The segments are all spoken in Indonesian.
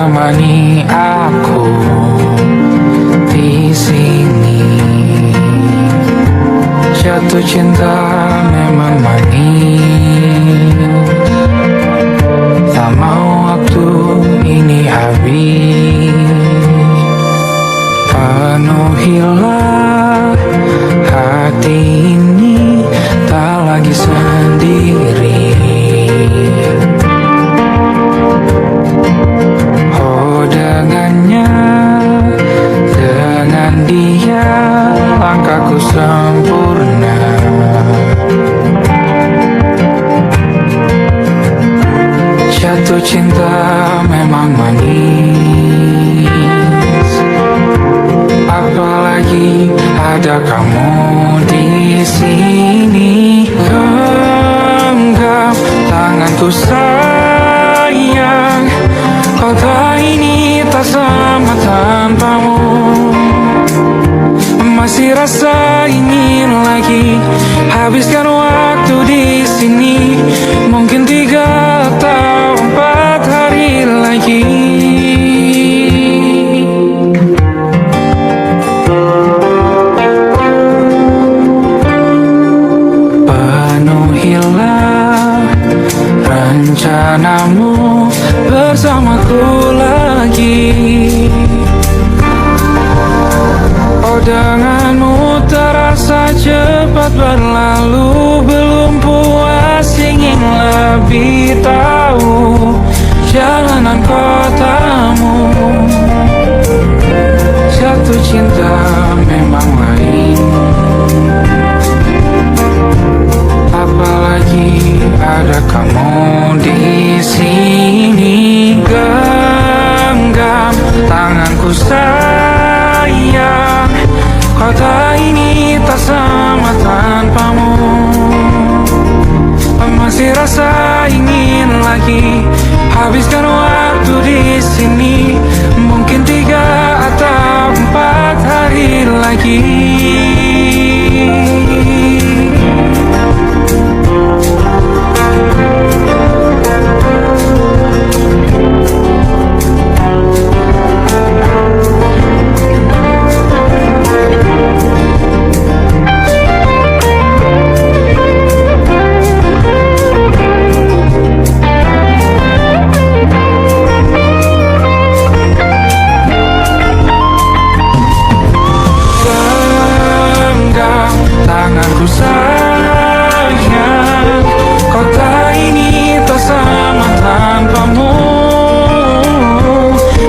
temani aku di sini. Jatuh cinta memang manis, tak mau waktu ini habis. Penuhilah hati ini, tak lagi sendiri. Oh dengannya, dengan dia langkahku sempurna. Jatuh cinta memang manis, apalagi ada kamu di sini. Genggam tanganku sayang, kota ini tak sama tanpamu. Masih rasa ingin lagi habiskan waktu di sini. Mungkin 3 atau 4 hari lagi. Penuhilah rencanamu bersamaku lagi. Oh denganmu terasa cepat berlalu, belum puas ingin lebih tahu jalanan kotamu. Jatuh cinta memang lain, apalagi ada kamu di sini. Genggam tanganku sayang, kota ini tak sama tanpamu. Masih rasa ingin lagi habiskan waktu di sini. Mungkin 3 atau 4 hari lagi. Tanganku sayang, kota ini tak sama tanpamu.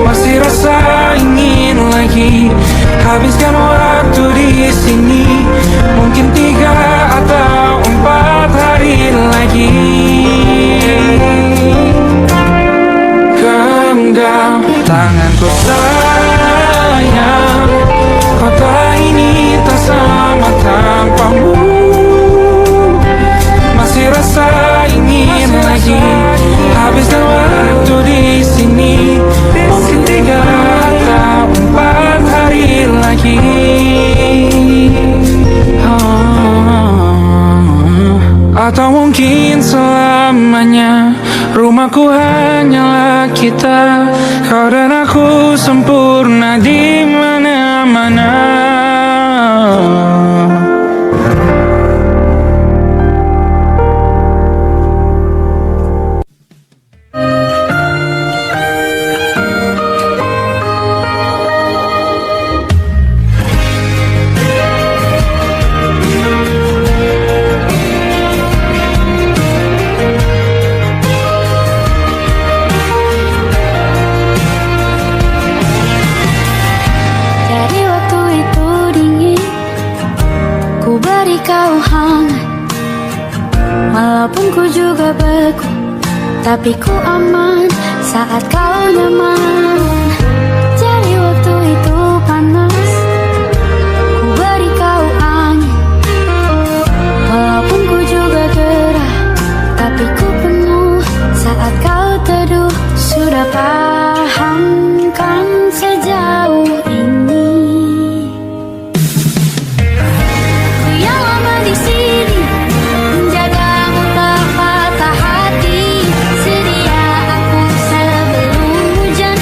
Masih rasa ingin lagi habiskan waktu di sini. Mungkin 3 atau 4 hari lagi. Genggam tanganku sayang, kota ini tak sama tanpamu. Masih rasa ingin lagi habiskan waktu di sini. Mungkin 3 atau 4 hari lagi. Atau mungkin selamanya rumahku hanyalah kita. Kau dan aku sempurna di mana-mana. Walaupun ku juga beku, tapi ku aman saat kau nyaman. Jadi waktu itu panas, ku beri kau angin. Walaupun ku juga gerah, tapi ku penuh saat kau teduh. Sudah paham kan sejauh ini. Ku yang lama di sini, menjagamu tak patah hati. Sedia aku sebelum hujan.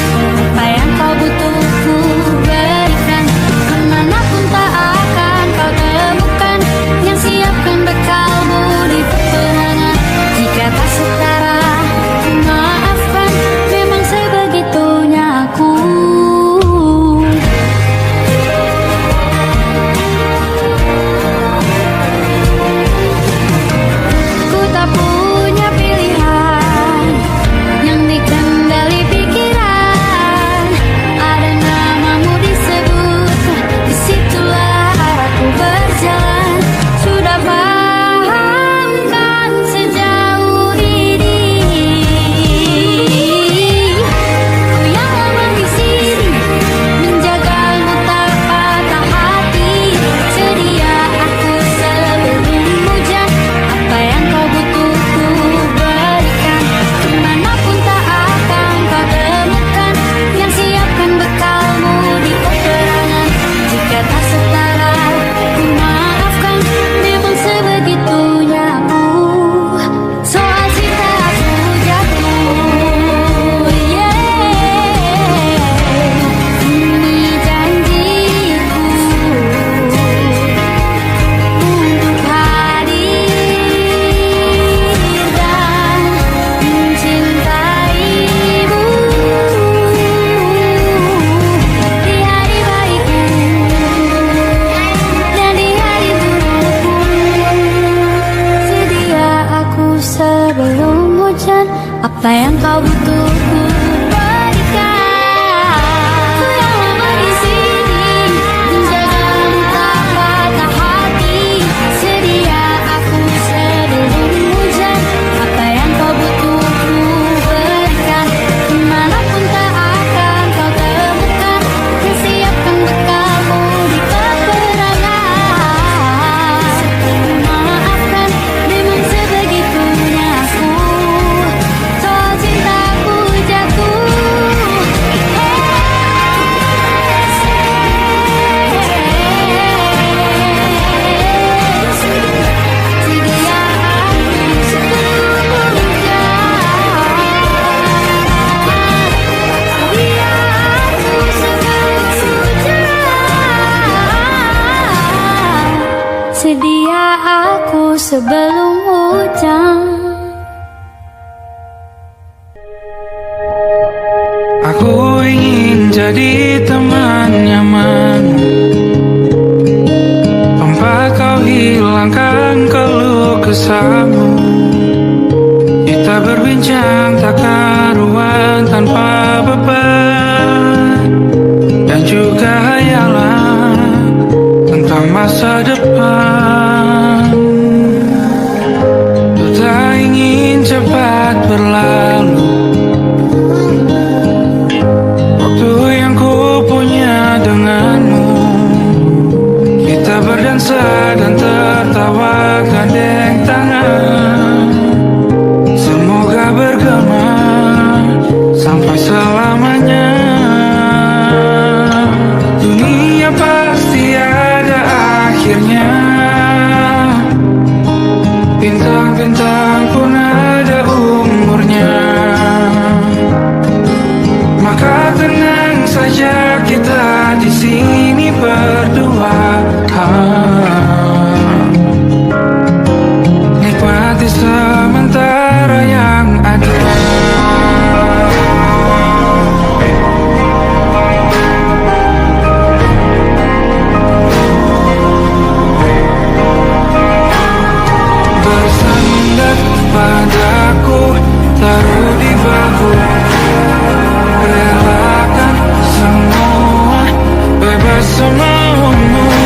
apa yang kau butuh ku berikan. Ku yang lama di sini menjagamu tak patah hati. Sedia aku sebelum hujan, apa yang kau butuh ku berikan. Dimanapun tak akan kau temukan, persiapkan bekalmu di peperangan. Maafkan, memang sebegitunya aku, soal cintaku jatuh. Sedia aku sebelum hujan. Sedia aku sebelum hujan. Aku ingin jadi teman nyaman, tempat kau hilangkan keluh kesahmu. Kita berbincang tak karuan tanpa beban, dan juga hayalan tentang masa depan. Ku tak ingin cepat berlalu waktu yang ku punya denganmu. Kita berdansa dan tertawa gandeng tangan, semoga bergema sampai selamanya. Dunia pasti ada akhirnya, bintang-bintang pun ada umurnya. Maka tenang saja kita di sini berdua. Nikmati sementara yang ada. Bersandar padaku, taruh di bahu, relakan semua, bebas semaumu.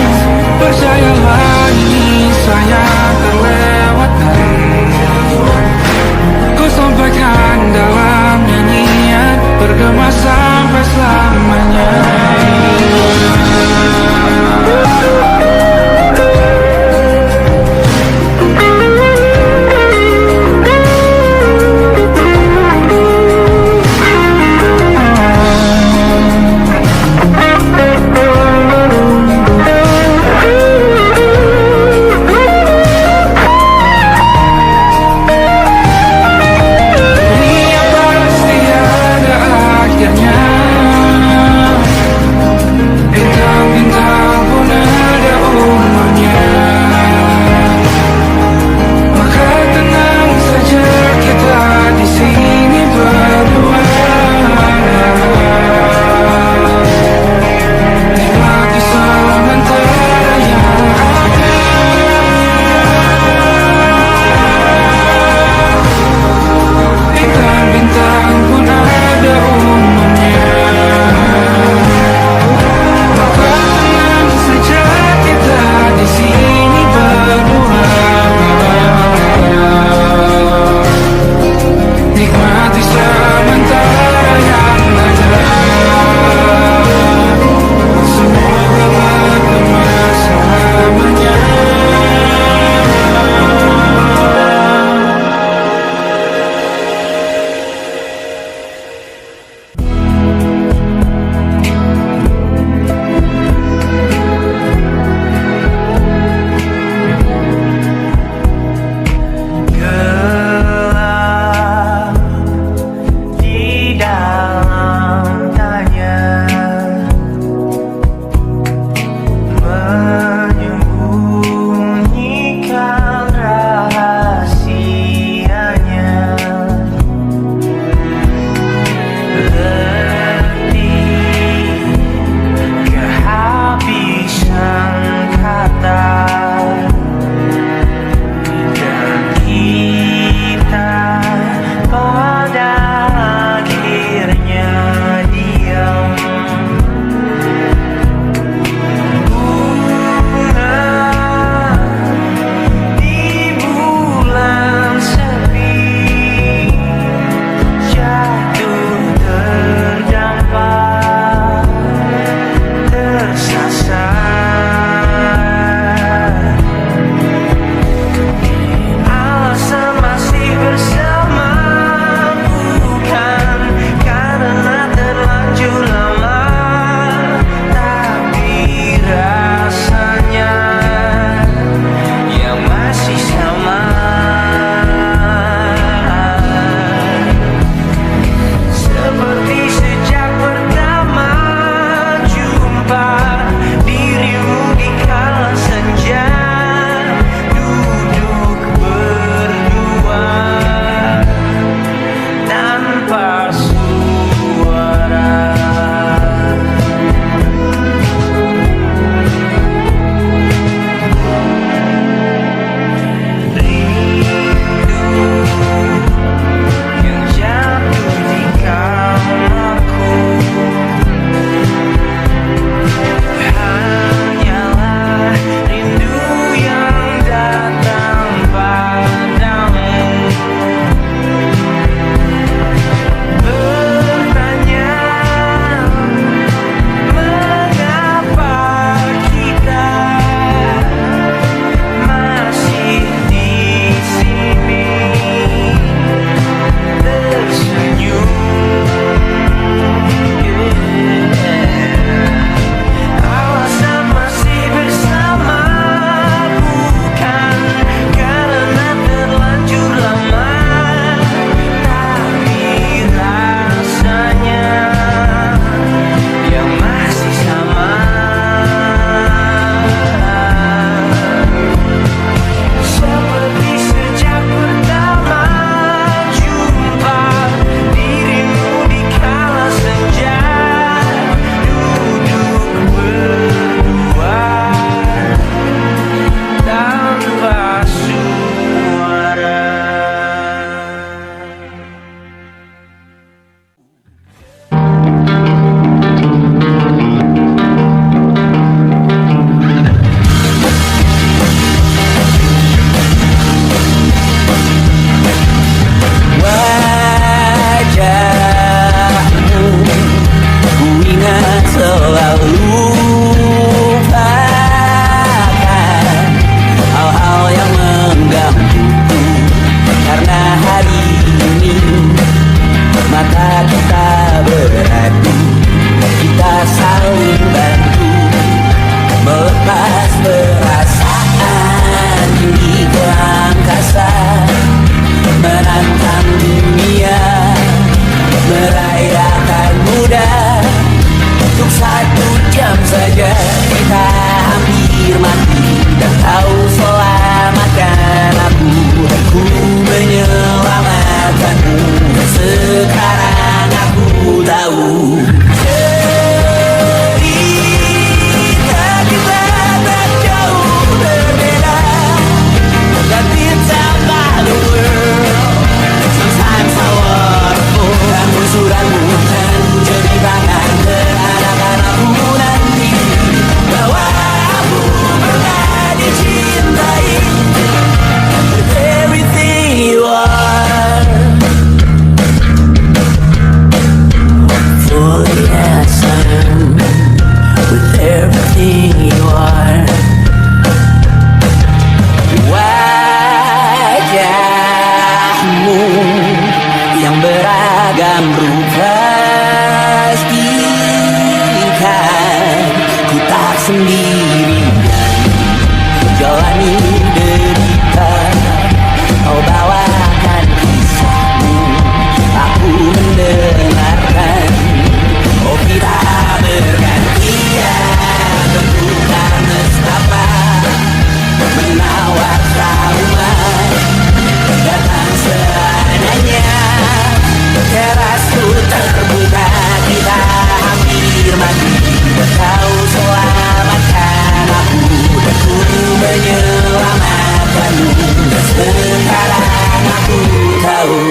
kau selamatkan aku, dan ku menyelamatkanmu. Dan sekarang aku tahu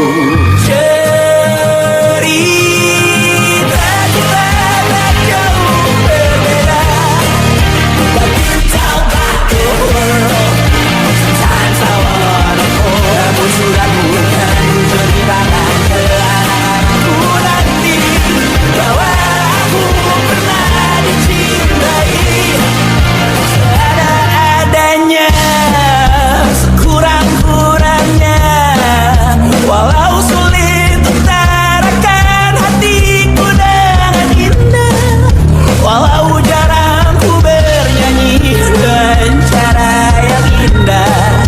cerita kita tak jauh berbeda. But you tell back the world, sometimes I wanna call. Namun sudah bukan ceritakan ke anak-anakku nanti bahwa aku pernah dicintai. Seadanya, sekurang-kurangnya, walau sulit utarakan hatiku dengan indah, walau jarang ku bernyanyi dengan cara yang indah,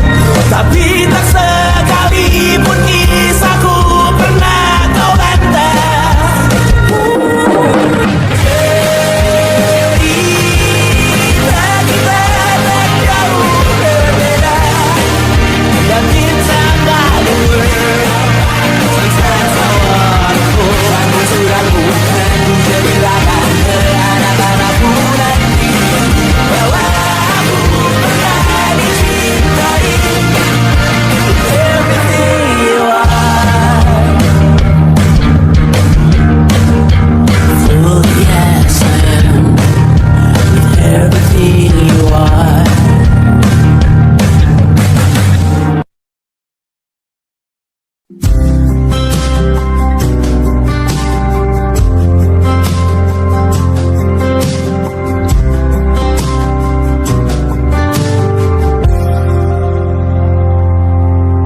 tapi tak sekalipun kisahku pernah kau bantah. Cerita kita tak jauh berbeda, but it's about the world. Sometimes I wanna fall. Aku sudah bukan ceritakan ke anak-anakku nanti bahwa aku pernah dicintai. Everything you are, full yes I am. Everything you are.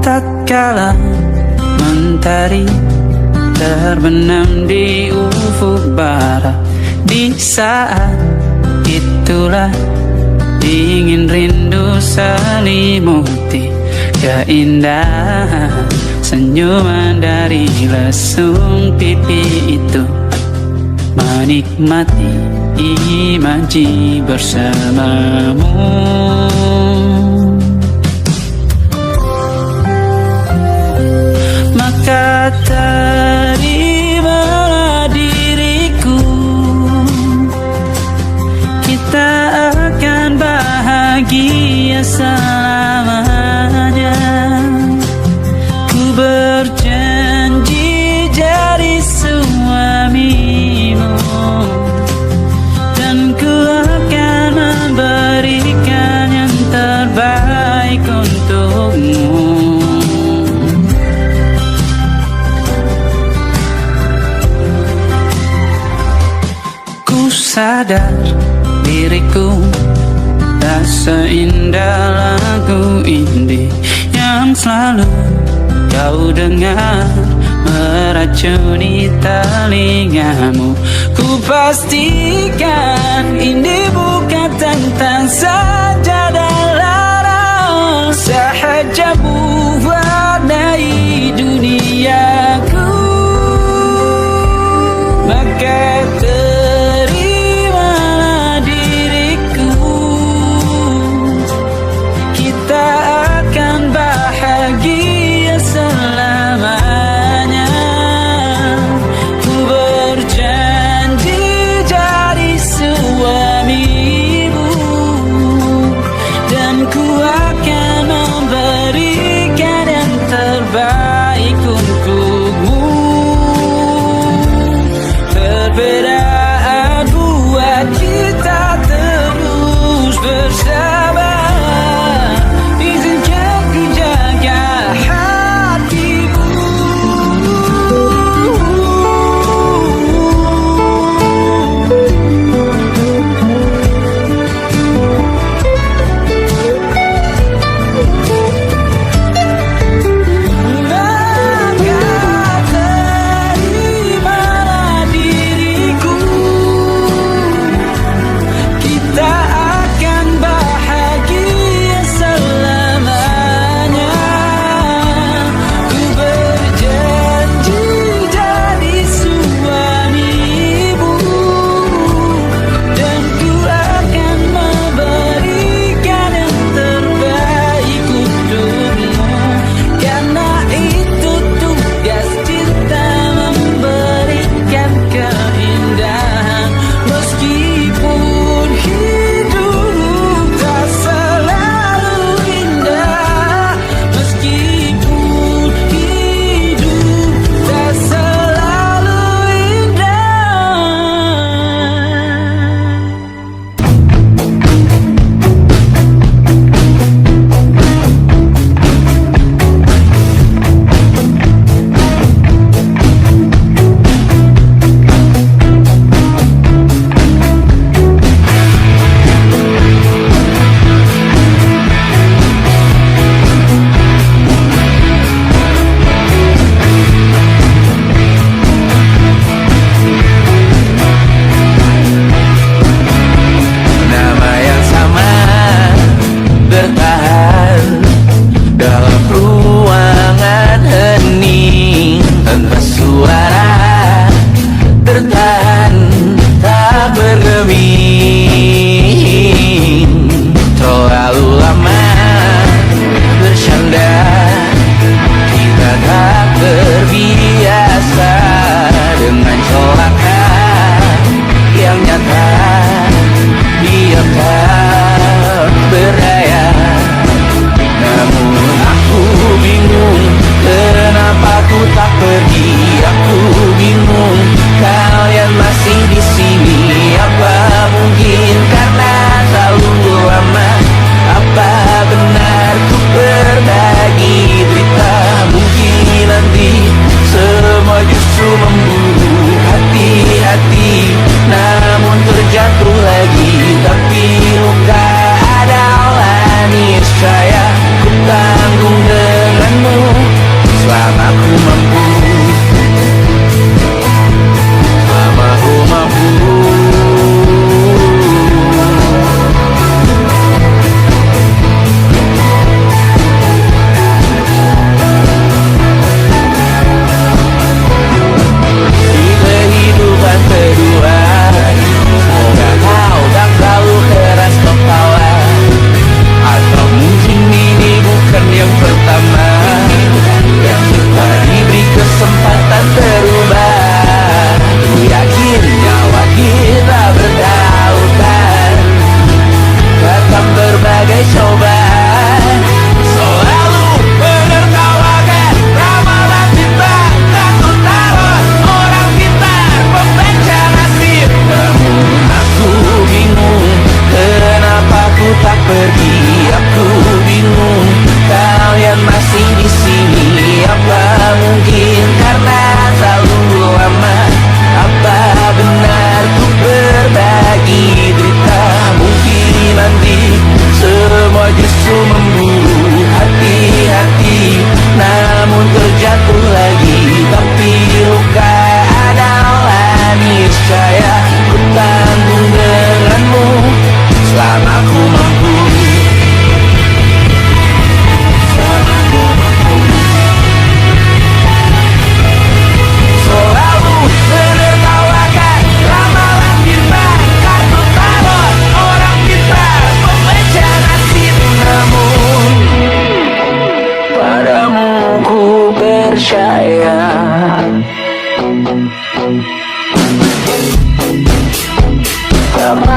Tak kala mentari terbenam di ufuk barat, di saat itulah dingin rindu selimuti keindahan senyuman dari lesung pipi itu, menikmati imaji bersamamu. Maka terimalah diriku, kita akan bahagia selamanya. Ku berjanji jadi suamimu, dan ku akan memberikan yang terbaik untukmu. Sadar diriku tak seindah lagu indie yang selalu kau dengar meracuni telingamu. Ku pastikan ini bukan tentang saja dan lara, sahaja mewarnai duniaku. Maka bahagia selamanya. Ku berjanji jadi suamimu, dan ku akan memberikan yang terbaik untukmu.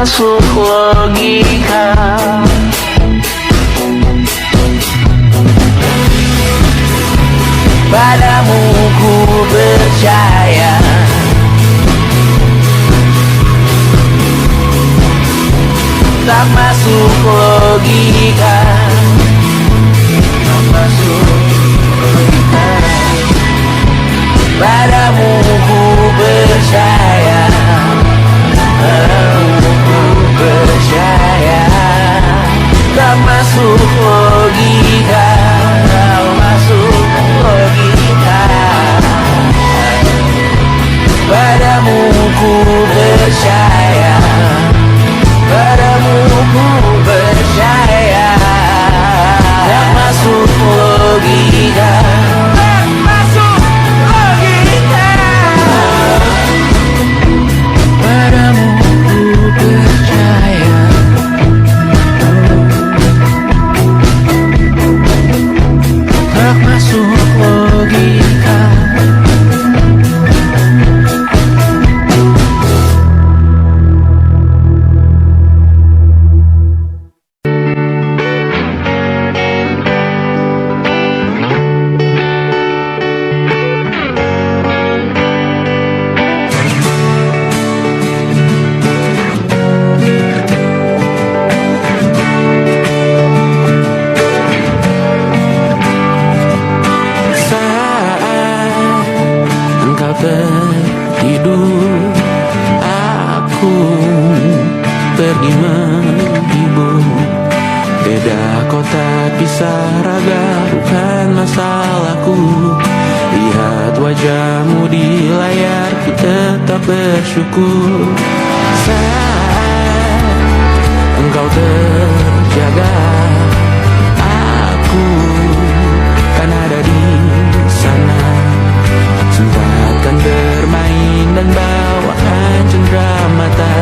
masuk logika. Padamu ku percaya, tak masuk logika, tak masuk logika. Padamu ku percaya, padamu ku percaya, tak masuk logika, tak masuk logika. Padamu ku percaya, padamu ku percaya, tak masuk logika, tak masuk logika. Padamu ku percaya, tak masuk logika. Tertidur, aku pergi menghibur. Beda kota pisah raga bukan masalahku. Lihat wajahmu di layar, ku tetap bersyukur. Saat engkau terjaga, aku kan ada di sana. Sempatkan bermain dan bawaan cendera mata.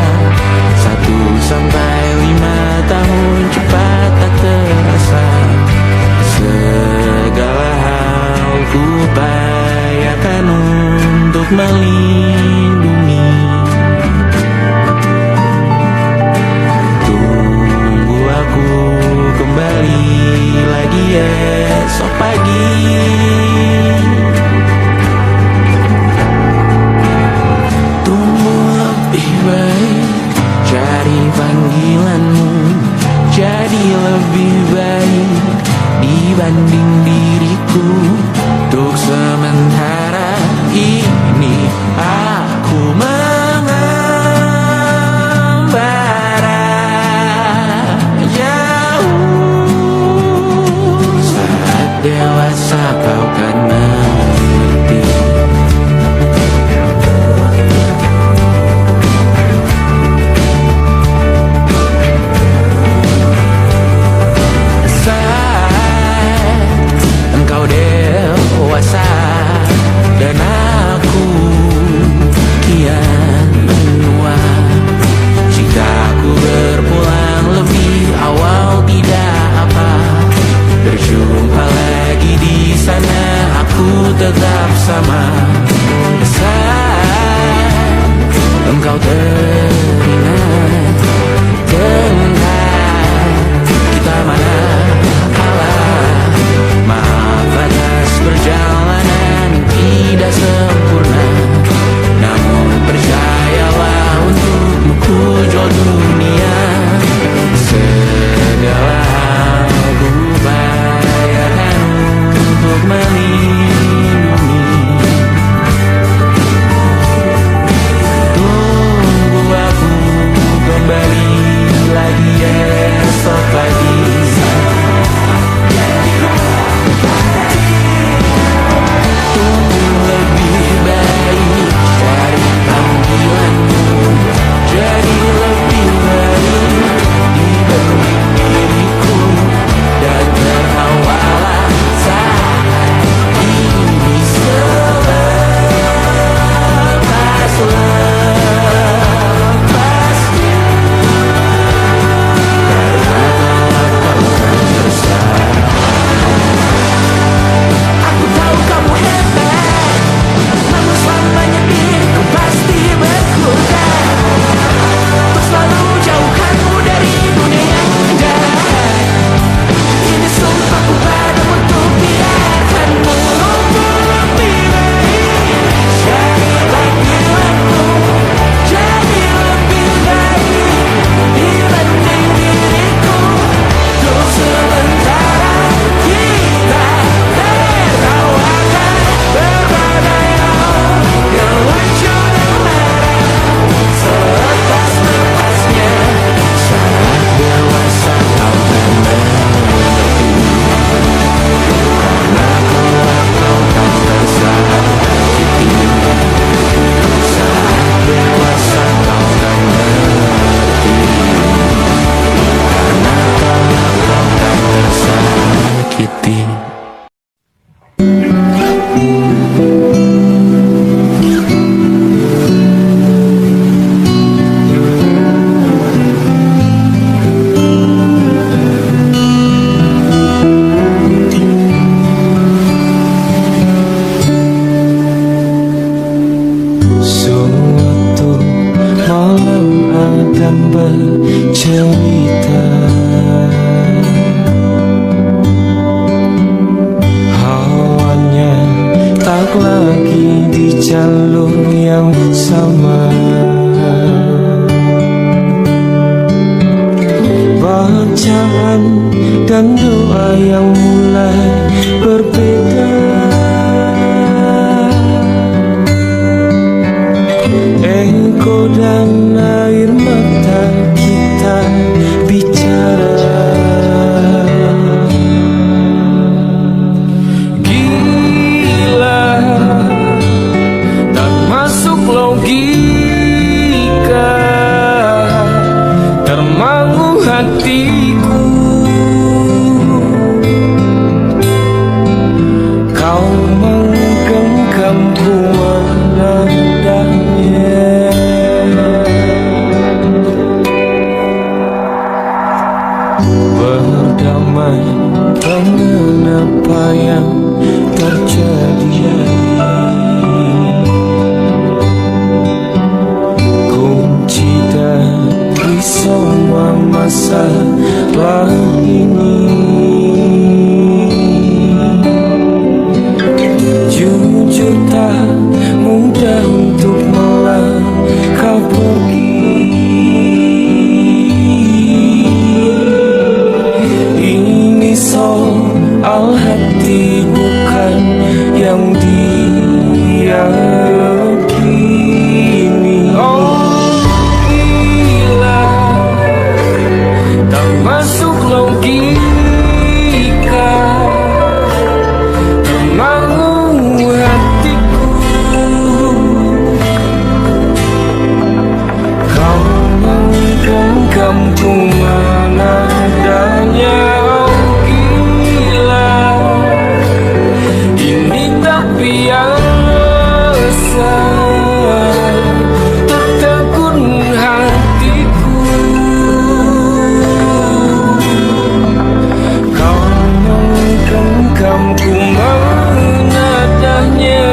1 sampai 5 tahun cepat tak terasa. Segala hal ku upayakan untuk melindungi. Tunggu aku kembali lagi esok pagi. Cari panggilanmu jadi lebih baik dibanding diriku. Untuk sementara ini aku mengembara jauh. Saat dewasa kau kan mengerti. Engkau dewasa dan aku dan bercerita. Hawanya tak lagi di jalur yang sama. Bacaan dan doa yang mulai berbeda. Ego dan air mata kita bicara. Gila, tak masuk logika, termangu hatiku. Kau menggenggamku menandanya. Berdamai dengan apa yang terjadi. Kunci dari semua masalah ini. Jujur tak mudah untuk melangkah pergi. Ini soal hati bukan yang diyakini. Oh gila, tak masuk logika, termangu hatiku. Kau menggenggamku menandanya. Biasa tertegun hatiku. Kau menggenggamku menadahnya.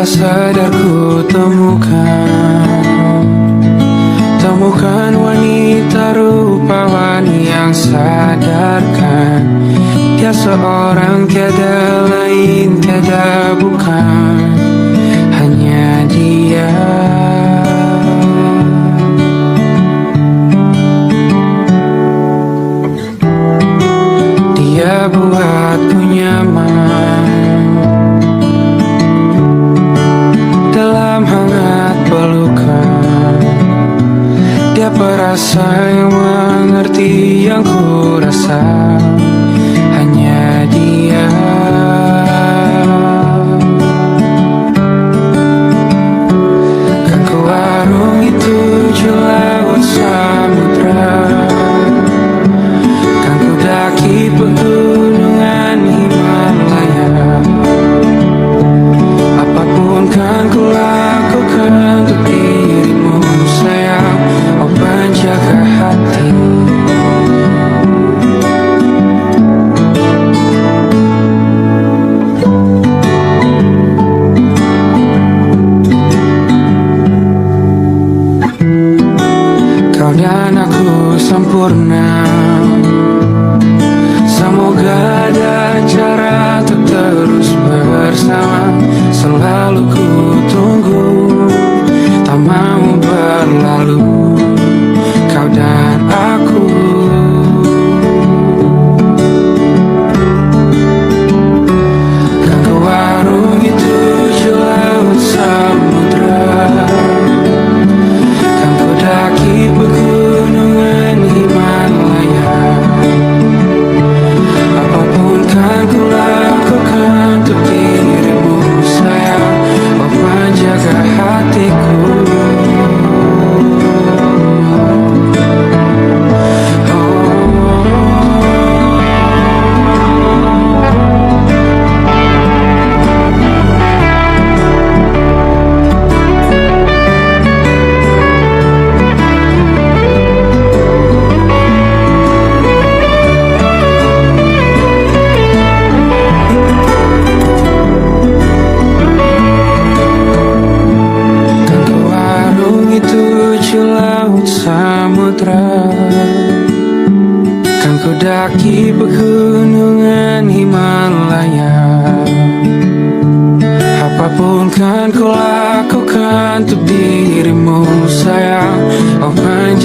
Tak sadar ku temukan wanita rupawan yang sadarkan dia seorang, tiada lain, tiada bukan, hanya dia. Dia buatku nyaman dalam hangat pelukan. Dia perasa yang mengerti yang ku rasa, hanya dia.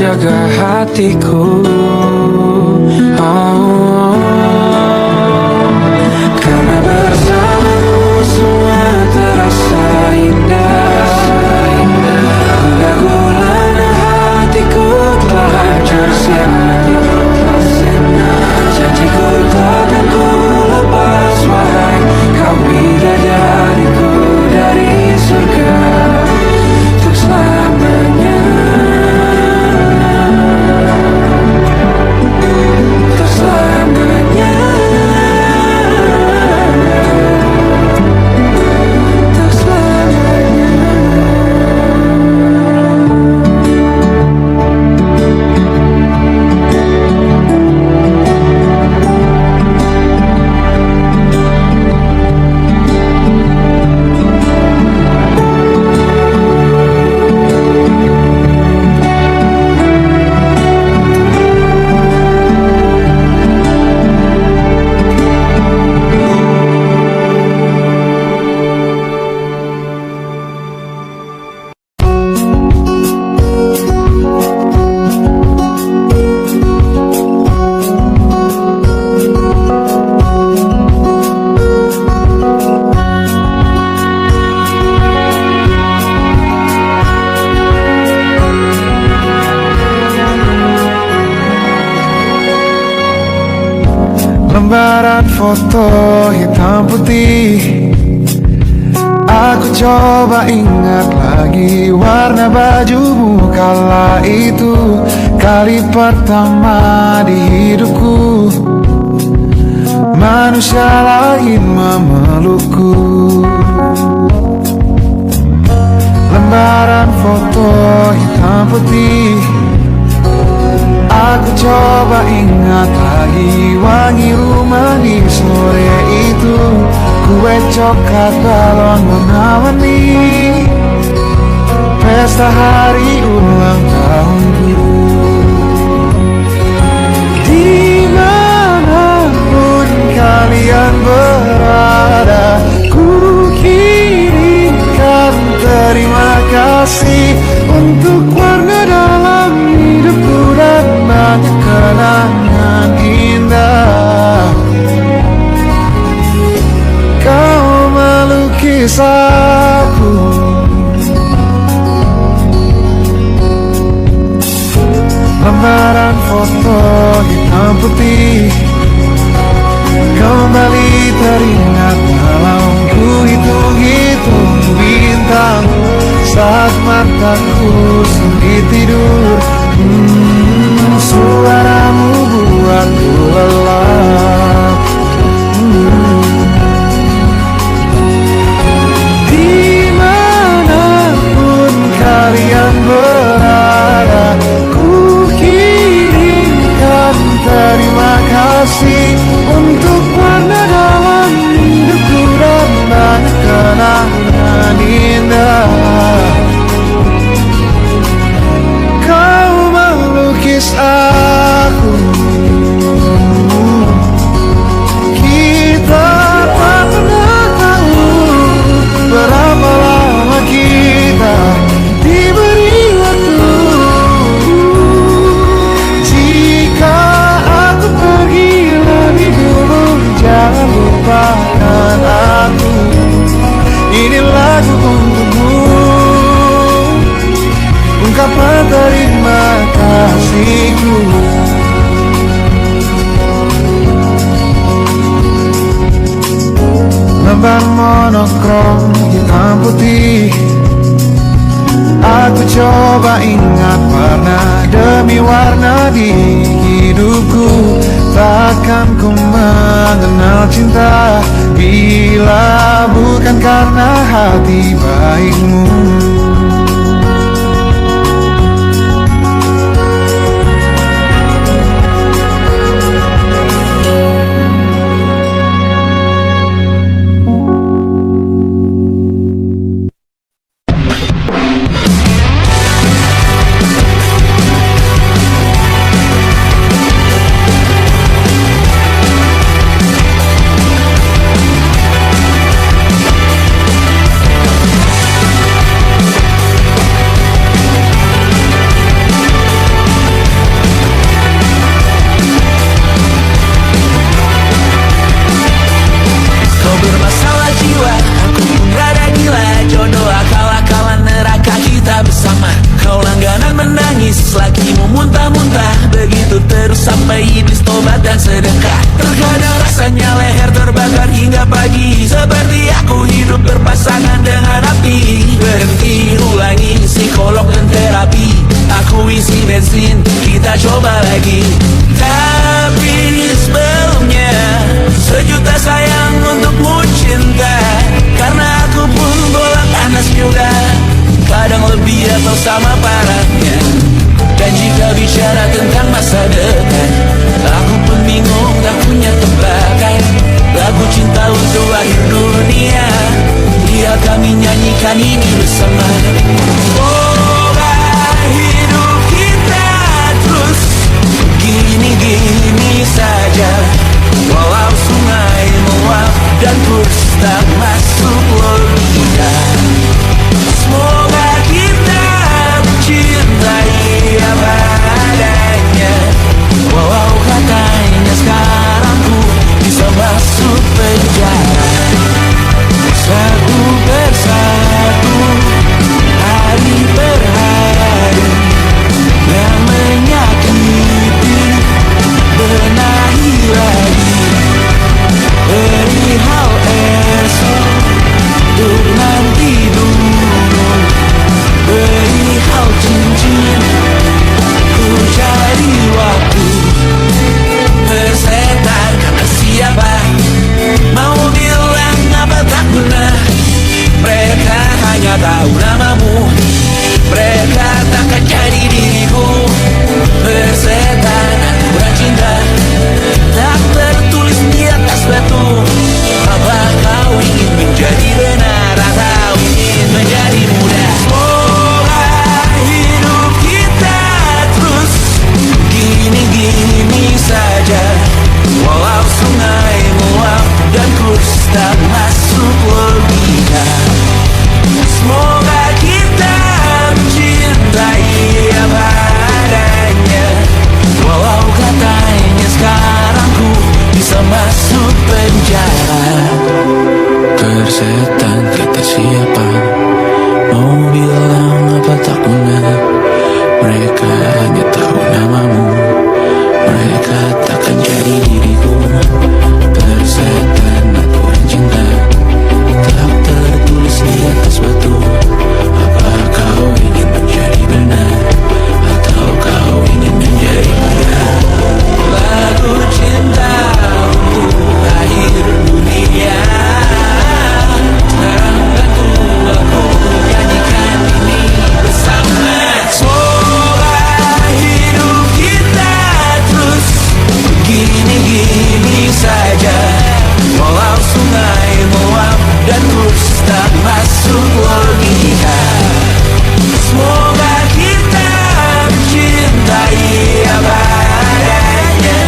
menjaga hatiku. Oh, karena bersamamu semua terasa indah. Gundah-gulana hatiku telah hancur sia-sia. Janjiku takkan ku lepas, wahai kau bidadariku dari surga untuk selamanya. Untuk selamanya. Untuk selamanya. Lembaran foto hitam putih, aku coba ingat lagi warna bajumu kala itu. Kali pertama di hidupku manusia lain memelukku. Lembaran foto hitam putih, aku coba ingat lagi wangi rumah di sore itu. Kue coklat balon warna-warni, pesta hari ulang tahunku. Dimanapun kalian berada, ku kirimkan terima kasih untuk warna dalam hidupku dan banyak kenangan indah. Kau melukis aku, lembaran foto hitam putih kembali teringat dalam ku hitung-hitung bintang saat mataku sulit tidur. Suaramu buatku lelap. Dimanapun kalian berada, ku kirimkan terima kasih untuk warna dalam hidupku dan banyak kenangan indah. Kau melukis aku, kita tak pernah tahu berapa lama kita diberi waktu. Jika aku pergi lebih dulu, jangan lupakan aku. Ini lagu untukmu, ungkapan terima kasihku. Lembar monokrom hitam putih, aku coba ingat warna demi warna di hidupku. Takkan ku mengenal cinta bila bukan karena hati baikmu. dekat. Aku pun bingung tak punya tebakan. Lagu cinta untuk akhir dunia, biar kami nyanyikan ini bersama. Semoga hidup kita terus gini-gini saja, walau sungai meluap dan terus tak masuk logika. Semoga kita mencintai apa adanya, walau katanya sekarang ku bisa masuk penjara. Satu persatu, hari per hari, yang menyakiti benahi lagi. Perihal esok, untuk nanti dulu. Perihal cincin, ku cari waktu. Bersetan kata siapa, mau bilang apa tak guna. Mereka hanya tahu namamu, mereka takkan jadi diriku. Bersetan aturan cinta, tak tertulis di atas batu. Apa kau ingin menjadi benar atau ingin menjadi muda? Semoga hidup kita terus gini-gini saja, walau sungai meluap dan kurs tak masuk logika. Semoga kita mencintai apa adanya, walau katanya sekarang ku bisa masuk penjara. Persetan kata siapa, mau bilang apa tak guna. Mereka hanya tahu namamu, mereka takkan jadi diriku. Persetan aturan cinta, tak tertulis di atas batu. Apa kau ingin menjadi benar atau kau ingin menjadi muda? Lagu cinta untuk akhir dunia, sekarang bantu aku nyanyikan ini bersama. Semoga hidup kita terus gini-gini saja, walau sungai meluap dan terus tak masuk logika. Semoga kita mencintai apa adanya,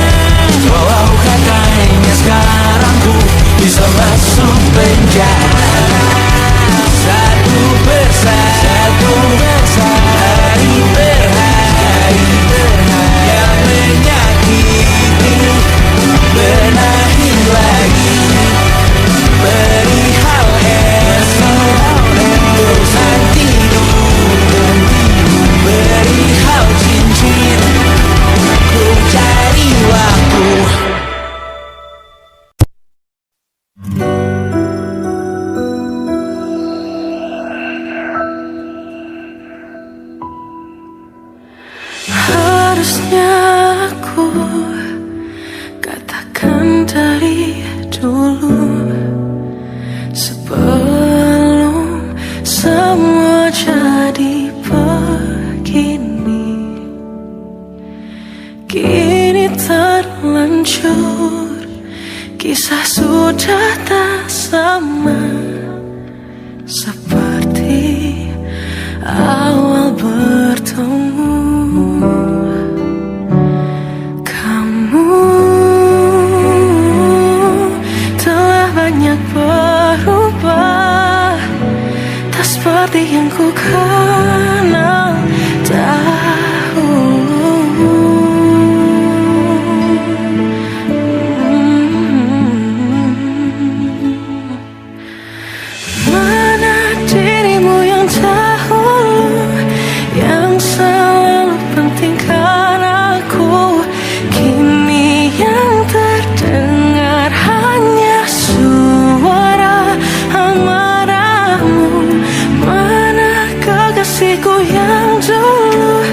walau katanya sekarang ku bisa masuk penjara. Satu persatu, hari per hari, yang menyakiti benahi lagi. Perihal esok, untuk nanti dulu. Perihal cincin, ku cari waktu. Harusnya aku katakan dari dulu, sebelum semua jadi begini. Kini terlanjur, kisah sudah tak sama seperti awal bertemu. Kamu telah banyak berubah, tak seperti yang ku kenal dahulu. Mana dirimu yang dahulu, yang selalu pentingkan aku. Kini yang terdengar hanya suara amarahmu. Mana kekasihku yang dulu,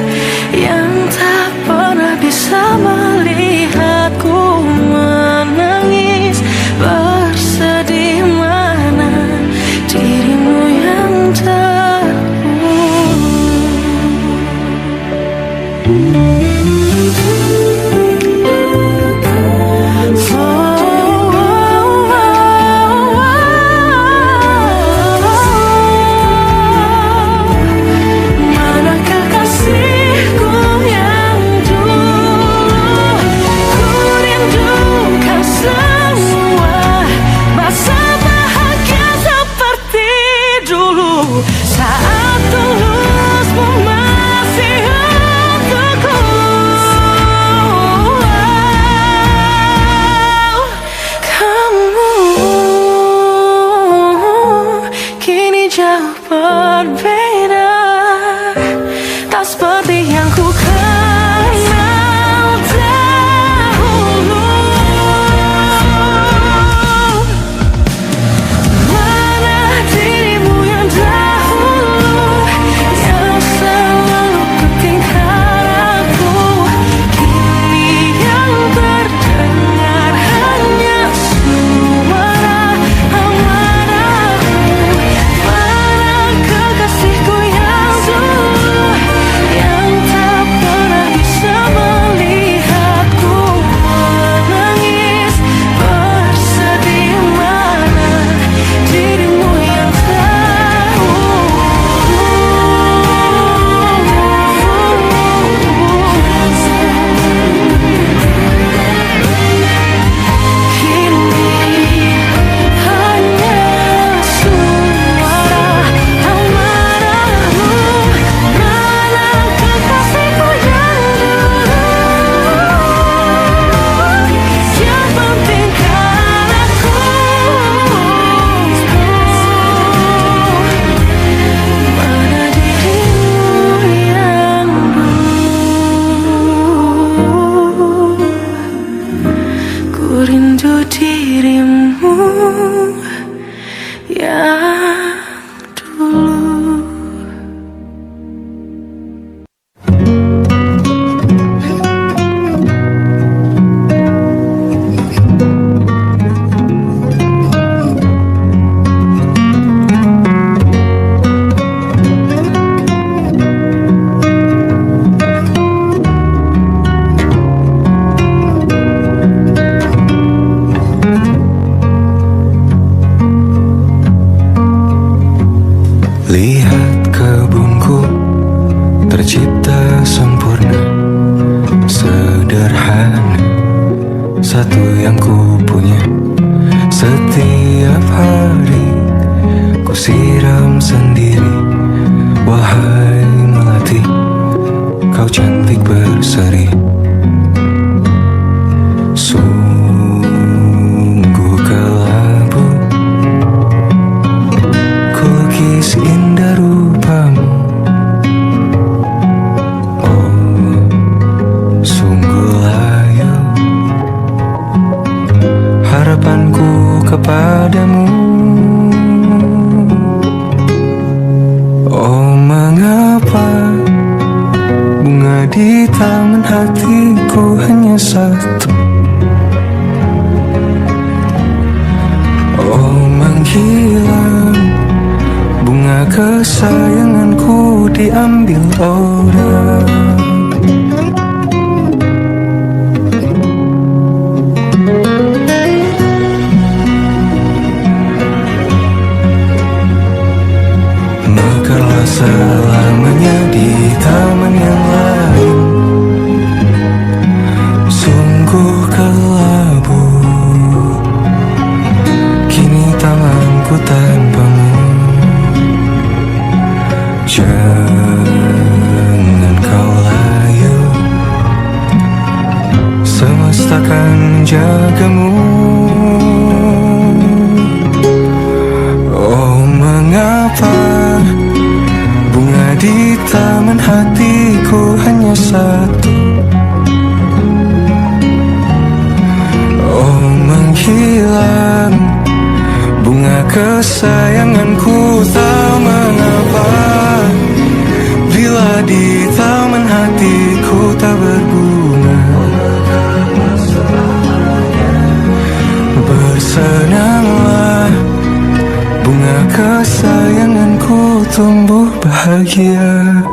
tercipta sempurna, sederhana, satu yang ku punya. Setiap hari ku siram sendiri. Wahai melati, kau cantik berseri. Sungguh kelabu ku lukis indah rupamu. Oh, sungguh layu harapanku kepadamu. Oh, mengapa bunga di taman hatiku hanya satu? Oh, menghilang bunga kesayanganku diambil orang. Mekarlah selamanya di taman yang lain. Sungguh kelabu kini tanganku tanpamu. Jangan kau layu, semesta akan menjagamu. Oh, mengapa bunga di taman hatiku hanya satu? Oh, menghilang bunga kesayanganku. Tak mengapa bila di taman hatiku tak berbunga. Bersenanglah bunga kesayanganku tumbuh bahagia.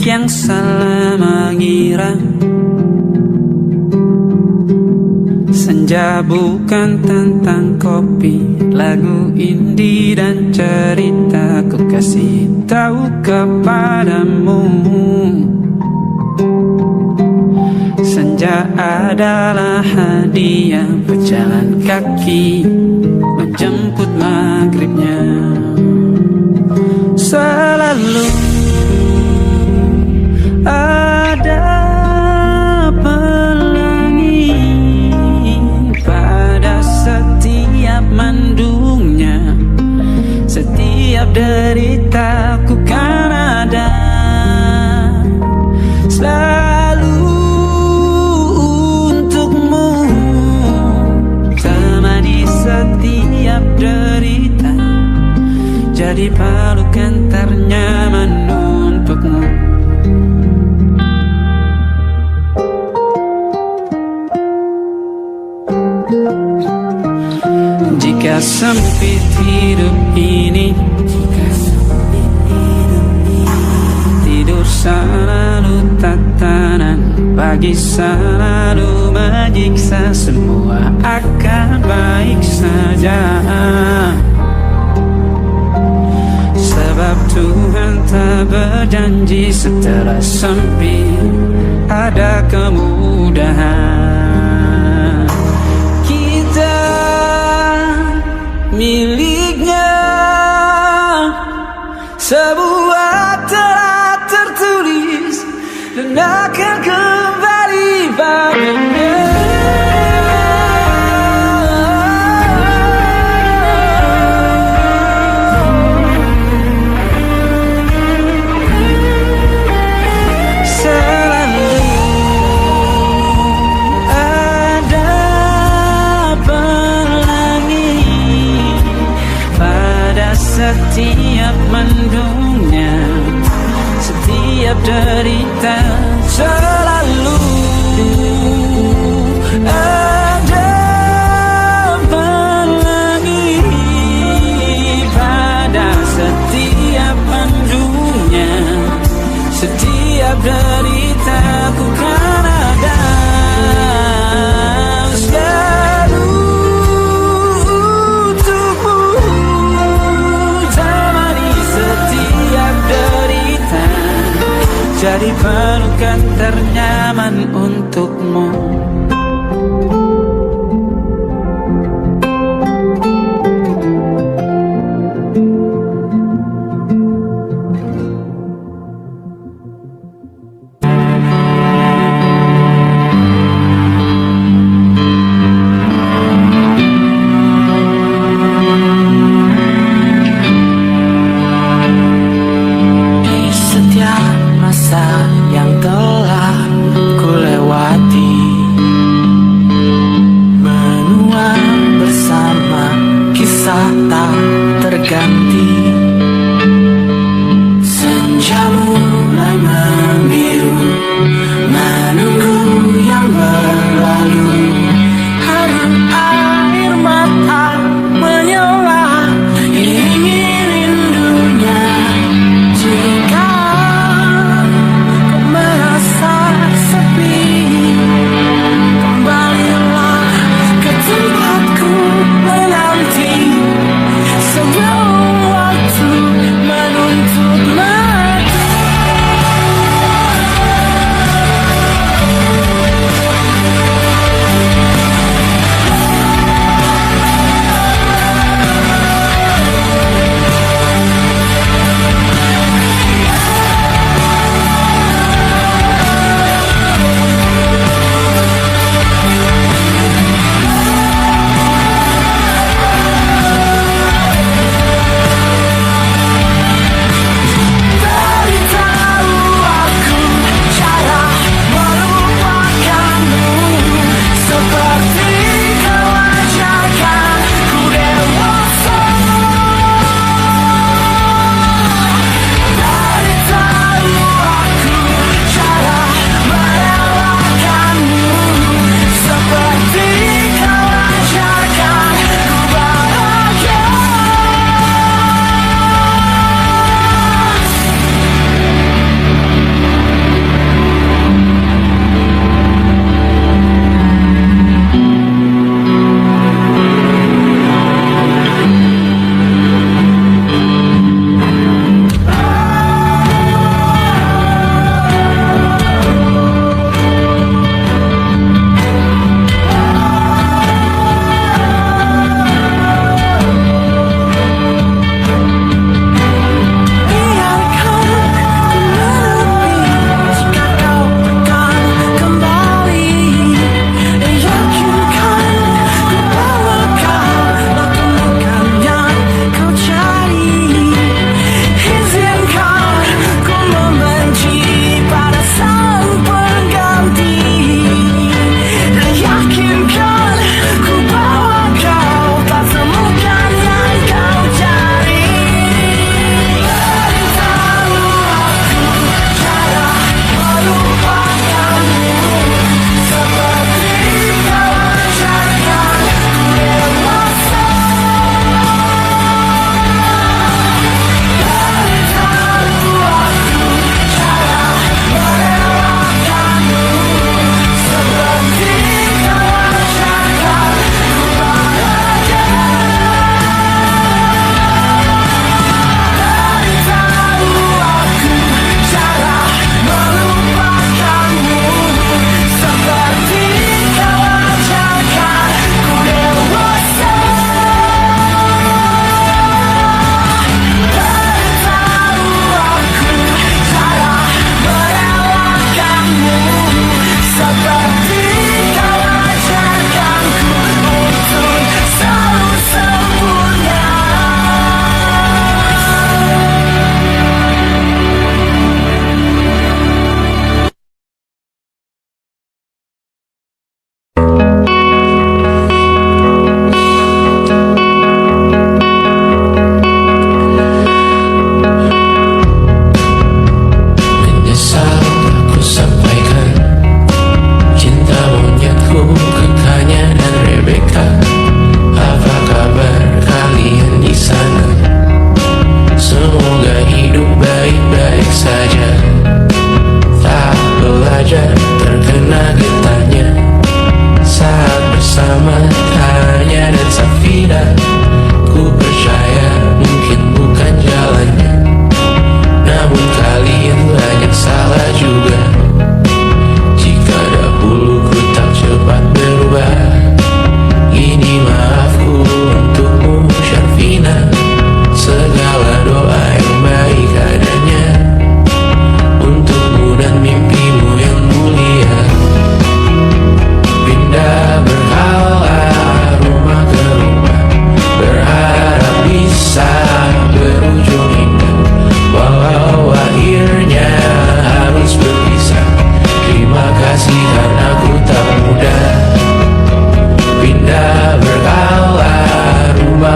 Yang salah mengira senja bukan tentang kopi, lagu indie dan cerita ku kasih tahu kepadamu. Senja adalah hadiah pejalan kaki menjemput maghribnya. Selalu ada pelangi pada setiap mendungnya. Setiap deritaku kan ada selalu untukmu. Temani setiap derita, jadi pelukan ternyaman untukmu. Jika sempit hidup ini, tidur selalu tatanan, pagi selalu menyiksa, semua akan baik saja. Sebab Tuhan tak berjanji setelah sempit ada kemudahan. Kita miliknya sebuah telah tertulis dan akan kembali padanya. Setiap mendung jadi pelukan ternyaman untukmu. Di setiap masa yang telah ku lewati, menua bersama kisah tak terganti. Senja mulai membiru, menunggu yang berlalu. Harum air mata menyala, ingin rindunya. Jika kau merasa sepi, kembalilah ke tempatku menanti sebelum waktu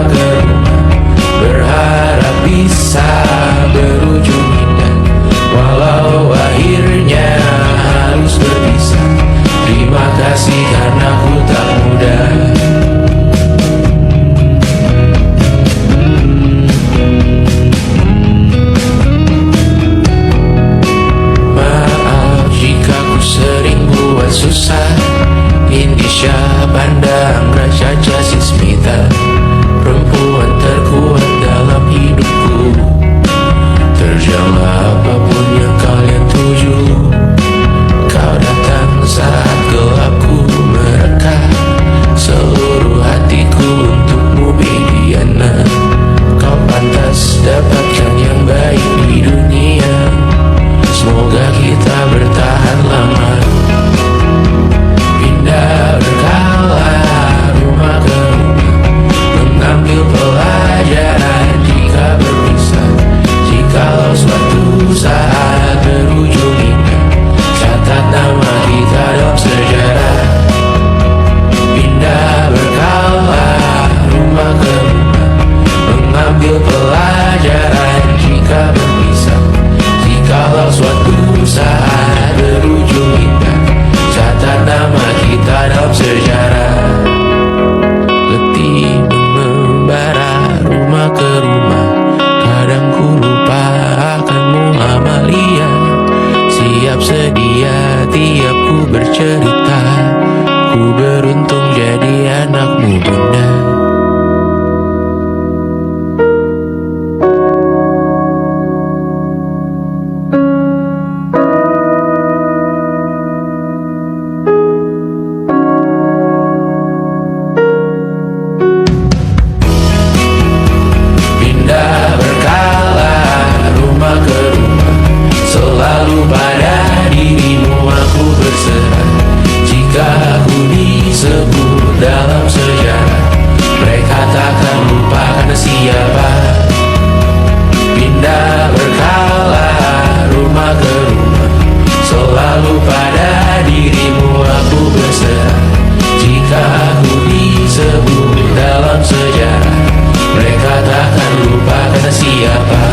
rumah ke rumah, berharap bisa berujung indah. Walau akhirnya harus berpisah, terima kasih karena ku tak mudah. Maaf jika ku sering buat susah. Indonesia pandang Raja Jasmita, perempuan terkuat dalam hidupku. Terjanglah apapun yang kalian tuju, kau datang saat gelapku mereka. Seluruh hatiku untukmu Bidiana, kau pantas dapatkan yang baik di dunia. Semoga kita bertahan lama, pindah berkala rumah ke rumah, mengambil pelajaran jika berpisah. Jikalau suatu saat berujung indah, catat nama kita dalam sejarah. Pindah berkala rumah ke rumah, mengambil pelajaran jika berpisah. Jikalau suatu saat berujung indah, catat nama kita dalam sejarah. Letih mengembara rumah ke rumah, kadang ku lupa akanmu Amalia. Siap sedia tiap ku bercerita, ku beruntung jadi anakmu bunda. Pindah berkala rumah ke rumah, selalu pada dirimu aku berserah. Jika aku disebut dalam sejarah, mereka takkan lupa karena siapa. Pindah berkala rumah ke rumah, selalu pada dirimu aku berserah. Jika aku disebut dalam sejarah, mereka takkan lupa karena siapa.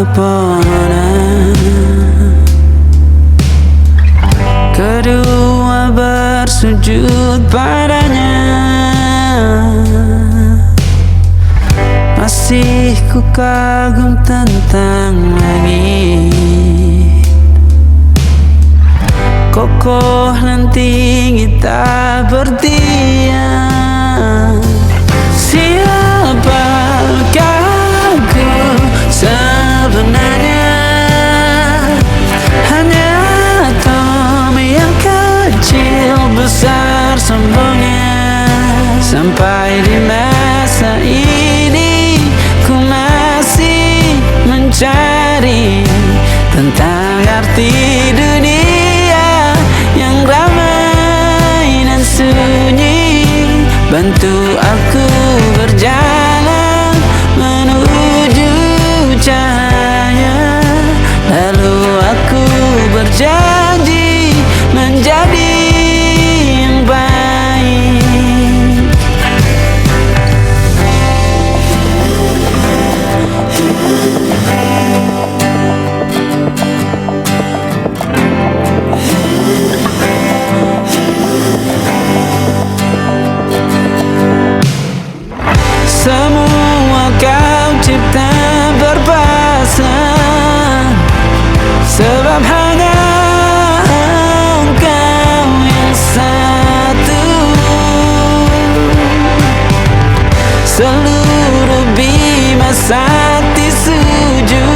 pepohonan. Kedua bersujud padanya. Masih ku kagum tentang langit, kokoh dan tinggi tak bertiang. Siapakah aku sebenarnya? Hanya atom yang kecil besar sombongnya. Sampai di masa ini ku masih mencari tentang arti dunia yang ramai dan sunyi. Bantu aku berjalan menuju cahaya, lalu aku berjanji menjadi yang baik. Semua kau cipta berpasang, sebab hanya engkau yang satu. Seluruh bima sakti sujud,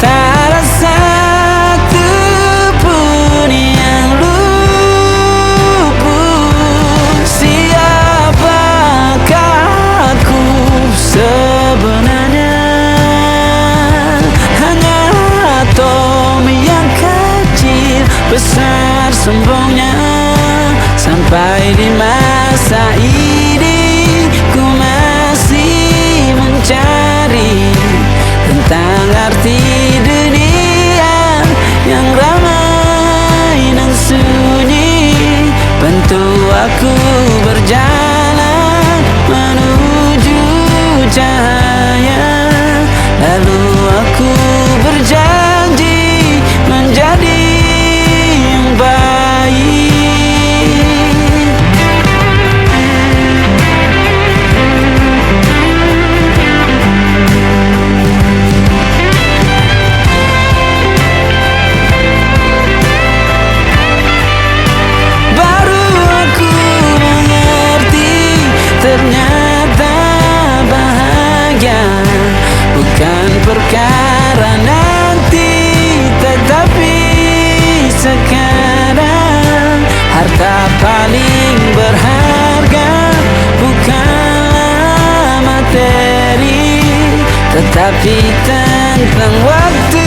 tak ada satu pun yang luput. Siapakah aku sebenarnya? Hanya atom yang kecil besar sombongnya. Sampai di masa ini ku masih mencari tentang arti dunia yang ramai dan sunyi. Bantu aku berjalan menuju cahaya, lalu aku berjanji menjadi yang baik. Baru aku mengerti, ternyata bahagia bukan perkara nanti, tetapi sekarang. Harta paling berharga bukanlah materi, tetapi tentang waktu